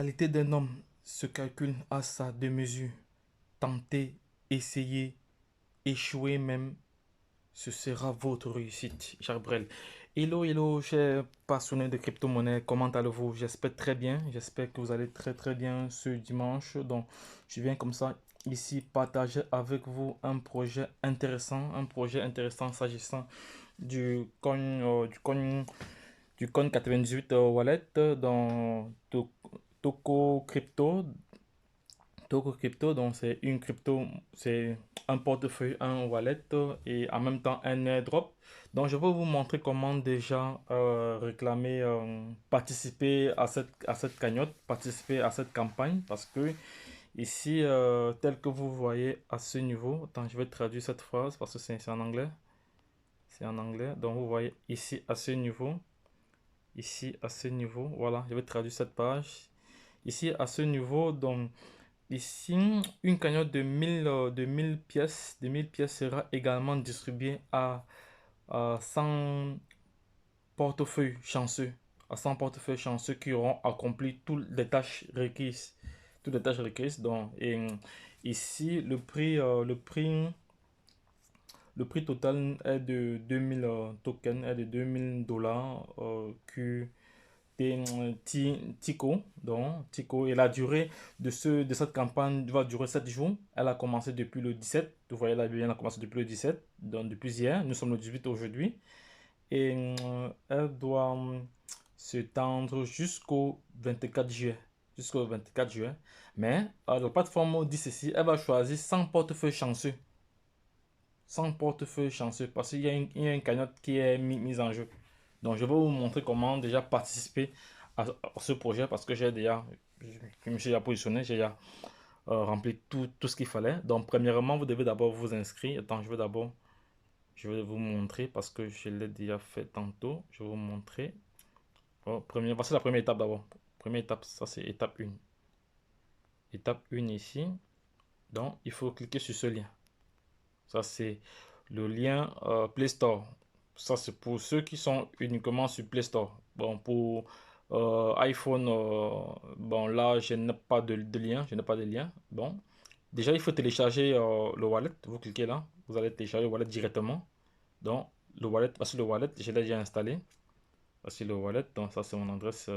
La qualité d'un homme se calcule à sa demi-mesure. Tentez, essayez, échouez même, ce sera votre réussite. Jacques Brel. Hello, hello, chers passionnés de crypto-monnaie, comment allez-vous? J'espère très bien, j'espère que vous allez très très bien ce dimanche. Donc, je viens comme ça ici partager avec vous un projet intéressant s'agissant du coin 98 wallet dans Toko Crypto. Toko Crypto, donc c'est une crypto, c'est un portefeuille, un wallet et en même temps un airdrop. Donc je vais vous montrer comment déjà réclamer, participer à cette cagnotte, participer à cette campagne parce que ici, tel que vous voyez à ce niveau, attends, je vais traduire cette phrase parce que c'est en anglais. C'est en anglais. Donc vous voyez ici à ce niveau, voilà, je vais traduire cette page. Ici à ce niveau, donc ici, une cagnotte de 1000 pièces sera également distribuée à 100 portefeuilles chanceux. À 100 portefeuilles chanceux qui auront accompli toutes les tâches requises. Toutes les tâches requises. Donc, et ici, le prix total est de 2000 tokens, est de 2000 dollars Tico, donc Tico, et la durée de cette campagne va durer 7 jours. Elle a commencé depuis le 17, vous voyez là bien, elle a commencé depuis le 17, donc depuis hier, nous sommes le 18 aujourd'hui, et elle doit se tendre jusqu'au 24 juillet. Jusqu'au 24 juillet. Mais la plateforme dit ceci, elle va choisir 100 portefeuilles chanceux. 100 portefeuilles chanceux parce il y a une cagnotte qui est mise en jeu. Donc, je vais vous montrer comment déjà participer à ce projet parce que je me suis déjà positionné, j'ai déjà rempli tout ce qu'il fallait. Donc, premièrement, vous devez d'abord vous inscrire. Attends, je vais vous montrer parce que je l'ai déjà fait tantôt. Je vais vous montrer. Oh, voici la première étape d'abord. Première étape, ça c'est étape 1. Étape 1 ici. Donc, il faut cliquer sur ce lien. Ça, c'est le lien Play Store. Ça, c'est pour ceux qui sont uniquement sur Play Store. Bon, pour iPhone, bon, là, je n'ai pas de lien. Je n'ai pas de lien. Bon, déjà, il faut télécharger le wallet. Vous cliquez là. Vous allez télécharger le wallet directement. Donc, voici le wallet. Je l'ai déjà installé. Voici le wallet. Donc, ça, c'est mon adresse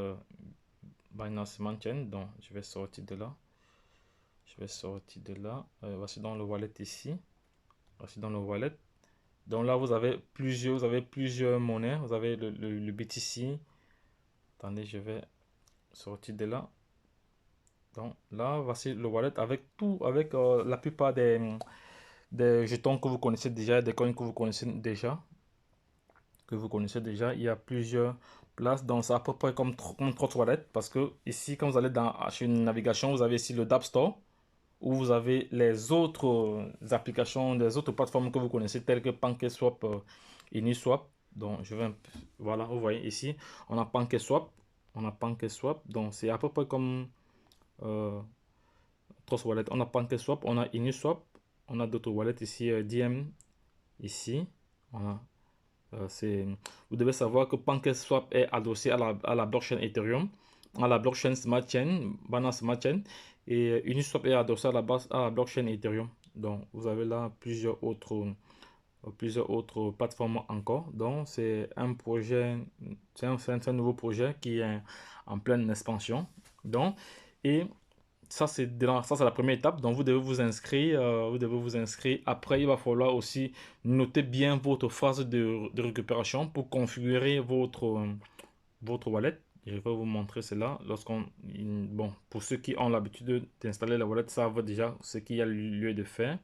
Binance Smart Chain. Donc, je vais sortir de là. Je vais sortir de là. Voici dans le wallet ici. Voici dans le wallet. Donc là, vous avez plusieurs monnaies. Vous avez le BTC. Attendez, je vais sortir de là. Donc là, voici le wallet avec tout, avec la plupart des jetons que vous connaissez déjà, des coins que vous connaissez déjà. Il y a plusieurs places. Donc c'est à peu près comme Trust Wallet. Parce que ici, quand vous allez sur une navigation, vous avez ici le Dapp Store, où vous avez les autres applications, les autres plateformes que vous connaissez, telles que PancakeSwap et Uniswap. Donc, voilà, vous voyez ici, on a PancakeSwap, donc c'est à peu près comme euh, Trust Wallet. On a PancakeSwap, on a Uniswap, on a d'autres wallets ici, DM, ici, voilà. Vous devez savoir que PancakeSwap est adossé à la blockchain Ethereum, à la blockchain Smart Chain, Binance Smart Chain, et Uniswap est adossé à la blockchain Ethereum. Donc, vous avez là plusieurs autres plateformes encore. Donc, c'est un projet, c'est un nouveau projet qui est en pleine expansion. Donc, et ça, c'est la première étape. Donc, vous devez vous inscrire. Après, il va falloir aussi noter bien votre phase de récupération pour configurer votre wallet. Je vais vous montrer cela. Bon, pour ceux qui ont l'habitude d'installer la wallet, savent déjà ce qu'il y a lieu de faire.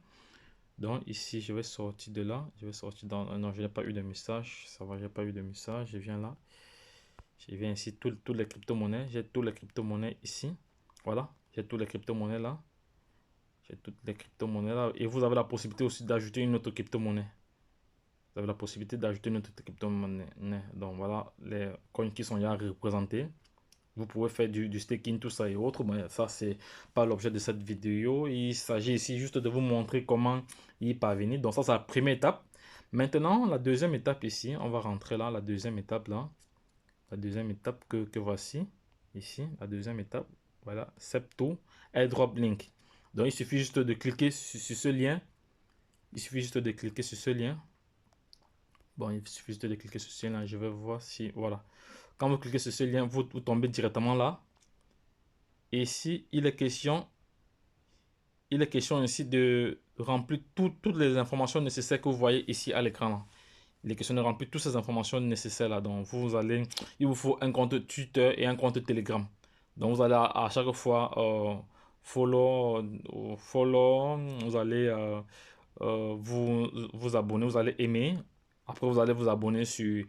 Donc, ici, je vais sortir de là. Je vais sortir dans... Non, je n'ai pas eu de message. Ça va, je n'ai pas eu de message. Je viens là. Je viens ici, toutes les crypto-monnaies. J'ai toutes les crypto-monnaies ici. Voilà. J'ai toutes les crypto-monnaies là. J'ai toutes les crypto-monnaies là. Et vous avez la possibilité aussi d'ajouter une autre crypto-monnaie. Vous avez la possibilité d'ajouter une autre crypto-monnaie. Donc voilà les coins qui sont là représentés. Vous pouvez faire du staking, tout ça et autres. Mais ça, c'est pas l'objet de cette vidéo. Il s'agit ici juste de vous montrer comment y parvenir. Donc ça, c'est la première étape. Maintenant, la deuxième étape ici. On va rentrer là, la deuxième étape là. La deuxième étape que voici. Ici, la deuxième étape. Voilà, Septo AirDrop Link. Donc, il suffit juste de cliquer sur ce lien. Il suffit juste de cliquer sur ce lien. Bon, il suffit juste de cliquer sur ce lien. Je vais voir si... Voilà. Quand vous cliquez sur ce lien, vous tombez directement là. Et ici, il est question ici de remplir toutes les informations nécessaires que vous voyez ici à l'écran. Il est question de remplir toutes ces informations nécessaires là. Donc, il vous faut un compte Twitter et un compte Telegram. Donc, vous allez à chaque fois follow, vous allez vous abonner, vous allez aimer. Après, vous allez vous abonner sur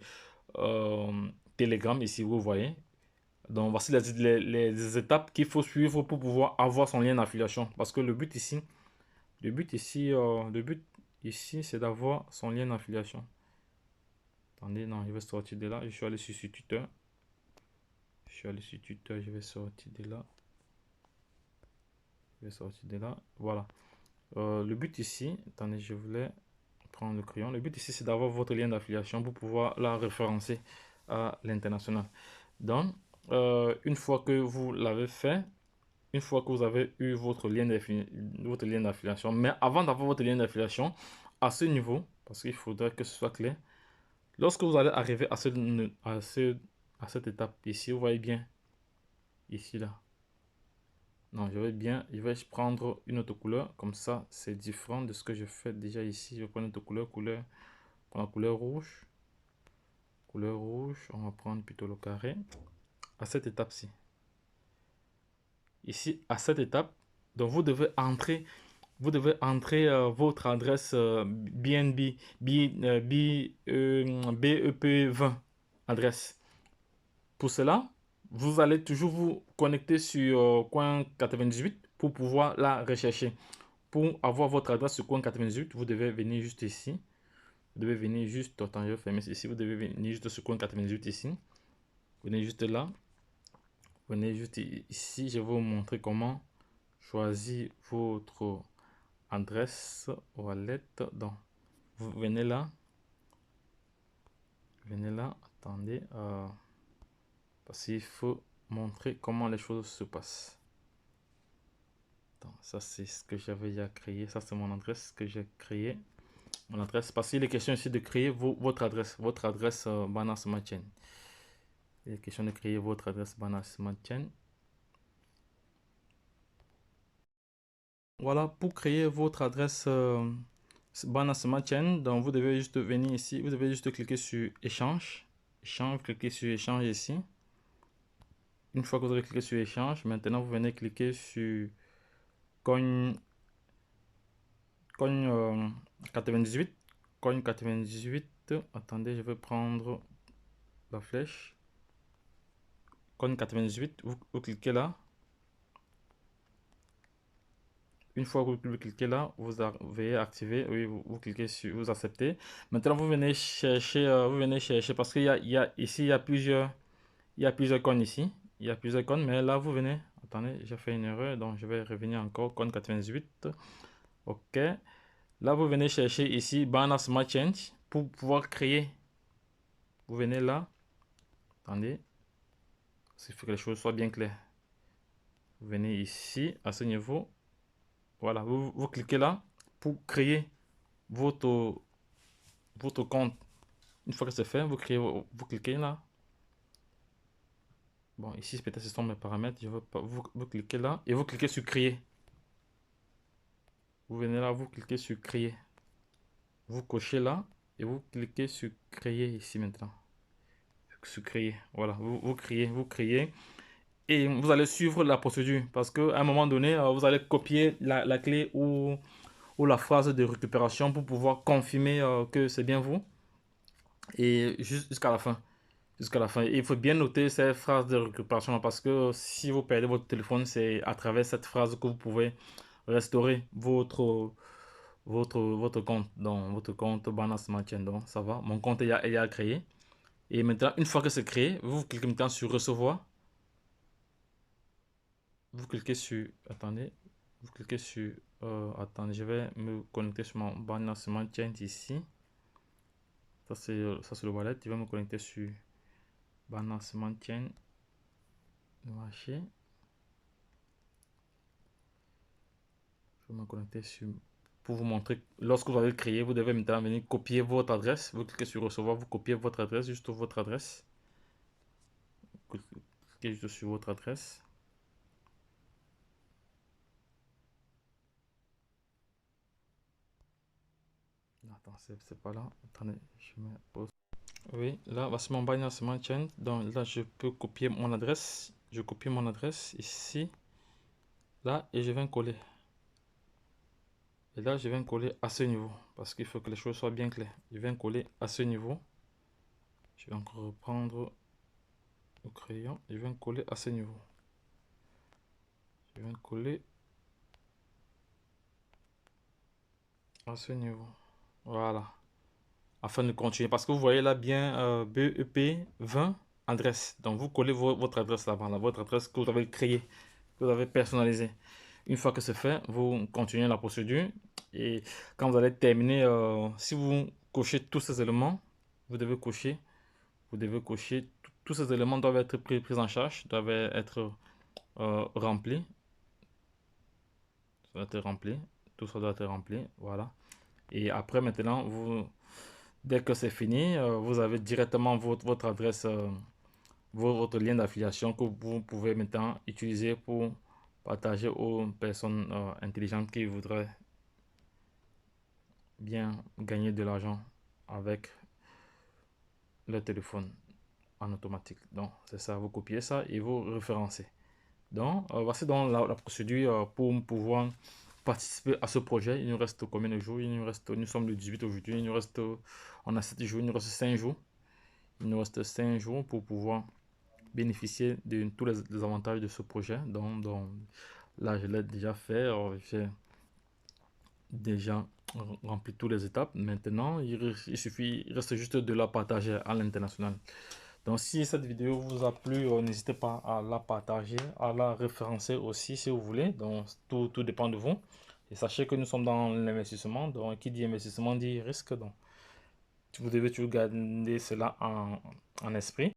Telegram, ici, vous voyez. Donc, voici les étapes qu'il faut suivre pour pouvoir avoir son lien d'affiliation. Parce que le but ici, c'est d'avoir son lien d'affiliation. Attendez, non, je vais sortir de là. Je suis allé sur Twitter. Je vais sortir de là. Voilà. Le but ici, attendez, je voulais prendre le crayon. Le but ici, c'est d'avoir votre lien d'affiliation pour pouvoir la référencer à l'international. Donc, une fois que vous l'avez fait, une fois que vous avez eu votre lien d'affiliation, mais avant d'avoir votre lien d'affiliation, à ce niveau, parce qu'il faudrait que ce soit clair, lorsque vous allez arriver à cette étape ici, vous voyez bien, ici là. Non, je vais prendre une autre couleur, comme ça c'est différent de ce que je fais déjà ici. Je vais prendre une autre couleur, la couleur rouge. Couleur rouge, on va prendre plutôt le carré. À cette étape-ci. Ici, à cette étape, donc vous devez entrer votre adresse BNB, BEP20 adresse. Pour cela, vous allez toujours vous connecter sur coin 98 pour pouvoir la rechercher. Pour avoir votre adresse sur coin 98, vous devez venir juste ici. Vous devez venir juste, attends, je vais fermer ici. Vous devez venir juste sur coin 98 ici. Venez juste là. Venez juste ici. Je vais vous montrer comment choisir votre adresse wallet. Donc, vous venez là. Attendez. Parce qu'il faut montrer comment les choses se passent. Donc, ça, c'est ce que j'avais déjà créé. Ça, c'est mon adresse que j'ai créée. Mon adresse. Parce qu'il est question ici de créer votre adresse. Votre adresse Binance Smart Chain. Il est question de créer votre adresse Binance Smart Chain. Voilà, pour créer votre adresse Binance Smart Chain, donc vous devez juste venir ici, vous devez juste cliquer sur échange. Cliquez sur échange ici. Une fois que vous aurez cliqué sur échange, maintenant vous venez cliquer sur coin 98. Coin 98. Attendez, je vais prendre la flèche. Coin 98, vous cliquez là. Une fois que vous cliquez là, vous avez activé, oui, vous cliquez sur, vous acceptez. Maintenant, vous venez chercher, parce qu'il ici, il y a plusieurs cônes ici. Il y a plusieurs cônes, mais là, vous venez, attendez, j'ai fait une erreur, donc je vais revenir encore, cône 98. OK. Là, vous venez chercher ici, Binance Smart Chain, pour pouvoir créer. Vous venez là, attendez, il faut que les choses soient bien claires. Vous venez ici, à ce niveau. Voilà, vous cliquez là pour créer votre compte. Une fois que c'est fait, vous cliquez là. Bon, ici peut-être ce sont mes paramètres. Je veux pas, vous cliquez là et vous cliquez sur créer. Vous venez là, vous cliquez sur créer. Vous cochez là et vous cliquez sur créer ici maintenant. Sur créer. Voilà, vous créez. Et vous allez suivre la procédure parce qu'à un moment donné, vous allez copier la clé ou la phrase de récupération pour pouvoir confirmer que c'est bien vous. Et jusqu'à la fin. Il faut bien noter ces phrases de récupération parce que si vous perdez votre téléphone, c'est à travers cette phrase que vous pouvez restaurer votre compte. Donc, votre compte Binance Smart Chain. Donc, ça va. Mon compte est créé. Et maintenant, une fois que c'est créé, vous cliquez maintenant sur recevoir. Vous cliquez sur, attendez, vous cliquez sur, attendez, je vais me connecter sur mon Binance Smart Chain ici. Ça, c'est le wallet. Je vais me connecter sur Binance Smart Chain. Le marché. vais me connecter pour vous montrer. Lorsque vous avez créé, vous devez maintenant venir copier votre adresse. Vous cliquez sur recevoir, vous copiez votre adresse, juste votre adresse. Cliquez juste sur votre adresse. Attends, c'est pas là. Attendez, je mets pause. Oui, là, voici mon Binance Smart Chain. Donc là, je peux copier mon adresse. Je copie mon adresse ici, là, et je viens coller. Et là, je viens coller à ce niveau parce qu'il faut que les choses soient bien claires. Je viens coller à ce niveau. Je vais encore reprendre le crayon. Je viens coller à ce niveau. Je viens coller à ce niveau. Voilà. Afin de continuer. Parce que vous voyez là bien BEP 20 adresse. Donc vous collez votre adresse là-bas. Votre adresse que vous avez créée, que vous avez personnalisée. Une fois que c'est fait, vous continuez la procédure. Et quand vous allez terminer, si vous cochez tous ces éléments, vous devez cocher. Tous ces éléments doivent être pris en charge, doivent être remplis. Ça doit être rempli. Tout ça doit être rempli. Voilà. Et après, maintenant, dès que c'est fini, vous avez directement votre adresse, votre lien d'affiliation que vous pouvez maintenant utiliser pour partager aux personnes intelligentes qui voudraient bien gagner de l'argent avec le téléphone en automatique. Donc, c'est ça, vous copiez ça et vous référencez. Donc, voici donc la procédure pour pouvoir participer à ce projet. Il nous reste combien de jours? Nous sommes le 18 aujourd'hui. On a 7 jours, il nous reste 5 jours. Il nous reste 5 jours pour pouvoir bénéficier de tous les avantages de ce projet. Donc là, je l'ai déjà fait. J'ai déjà rempli toutes les étapes. Maintenant, il reste juste de la partager à l'international. Donc, si cette vidéo vous a plu, n'hésitez pas à la partager, à la référencer aussi si vous voulez. Donc, tout dépend de vous. Et sachez que nous sommes dans l'investissement. Donc, qui dit investissement dit risque. Donc, vous devez toujours garder cela en esprit.